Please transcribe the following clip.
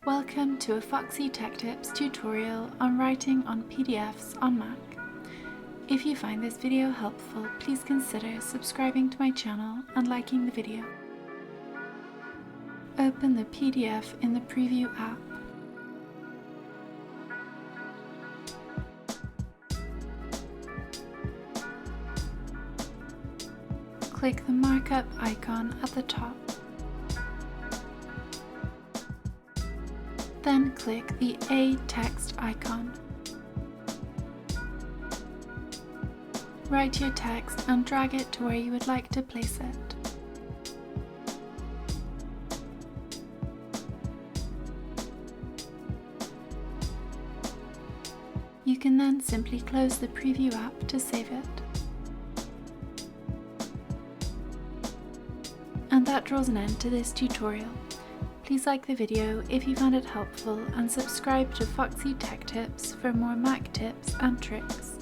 Welcome to a Foxy Tech Tips tutorial on writing on PDFs on Mac. If you find this video helpful, please consider subscribing to my channel and liking the video. Open the PDF in the Preview app. Click the markup icon at the top. Then click the A text icon. Write your text and drag it to where you would like to place it. You can then simply close the Preview app to save it. And that draws an end to this tutorial. Please like the video if you found it helpful and subscribe to Foxy Tech Tips for more Mac tips and tricks.